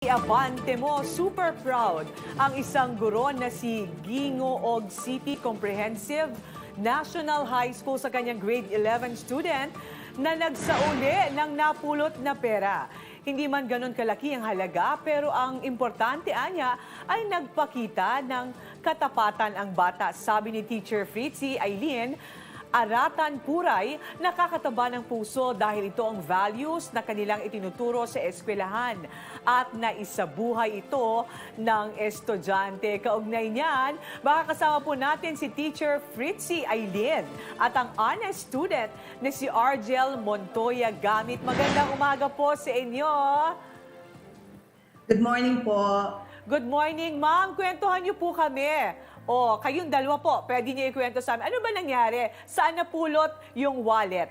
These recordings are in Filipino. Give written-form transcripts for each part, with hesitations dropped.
Abante mo, super proud ang isang guro na si Gingo Og City Comprehensive National High School sa kanyang grade 11 student na nagsauli ng napulot na pera. Hindi man ganon kalaki ang halaga, pero ang importante anya ay nagpakita ng katapatan ang bata. Sabi ni Teacher Fritzy Aileen, aratan puray, nakakataba ng puso dahil ito ang values na kanilang itinuturo sa eskwelahan at naisabuhay ito ng estudyante. Kaugnay niyan, baka kasama po natin si Teacher Fritzy Aileen at ang honest student na si Argel Montoya Gamit. Magandang umaga po sa inyo. Good morning po. Good morning, ma'am. Kwentuhan niyo po kami. O, kayong dalawa po, pwede niyo ikwento sa amin. Ano ba nangyari? Saan napulot yung wallet?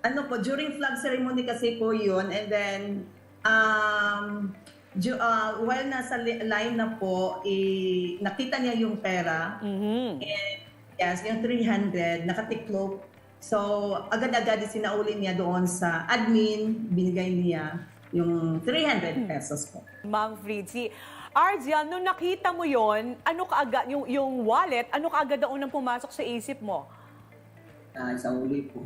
Ano po, during flag ceremony kasi po yun, and then, while nasa line na po, nakita niya yung pera, and yes, yung 300, nakatiklop. So, agad-agad sinauli niya doon sa admin, binigay niya yung 300 pesos po. Ma'am Fritzy, Argel, nung nakita mo yon, ano kaagad, yung wallet, ano kaagad ang unang pumasok sa isip mo? Sa uli po.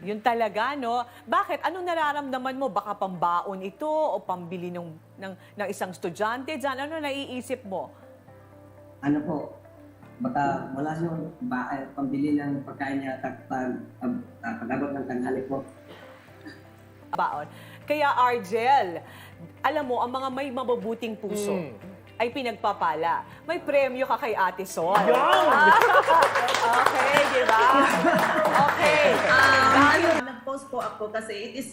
Yun talaga, no? Bakit? Anong nararamdaman mo? Baka pambaon ito o pambili ng isang estudyante dyan? Ano naiisip mo? Ano po, baka wala siyang pambili ng pagkain niya pag-abot ng tanghali po. Baon. Kaya Argel, alam mo, ang mga may mababuting puso ay pinagpapala. May premyo ka kay Ate Sol. Okay, di ba? Okay. Nag-post po ako kasi it is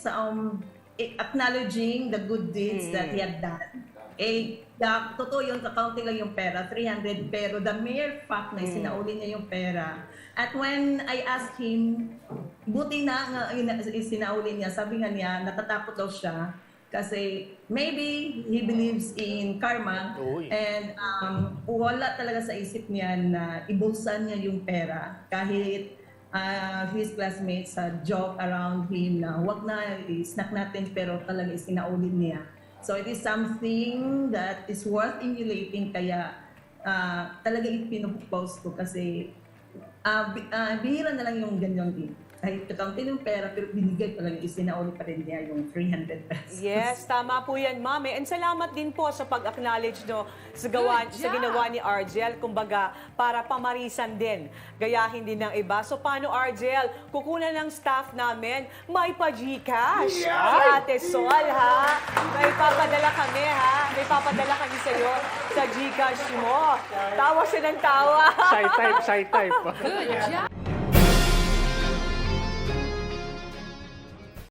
acknowledging the good deeds that he had done. Totoo yun, kakaunti lang yung pera, 300, pero the mere fact na sinauli niya yung pera. At when I asked him, buti na sinauli niya, sabi nga niya, natatakot daw siya kasi maybe he believes in karma and wala talaga sa isip niya na ibulsan niya yung pera kahit his classmates joke around him na wag na, snack natin, pero talaga sinauli niya. So it is something that is worth emulating, kaya talaga ipinopost ko kasi bihira na lang yung ganyan din. Kahit kakaunti yung pera, pero binigay talaga, isinauli pa rin niya yung 300 pesos. Yes, tama po yan, Mami. And salamat din po sa pag-acknowledge no, sa ginawa ni Argel. Kumbaga, para pamarisan din, gayahin din ng iba. So, paano, Argel? Kukunan ng staff namin, may pa-Gcash. Si Ate Sol, ha? May papadala kami, ha? May papadala kami sa'yo sa Gcash mo. Tawa siya ng tawa. Shy type. Good job.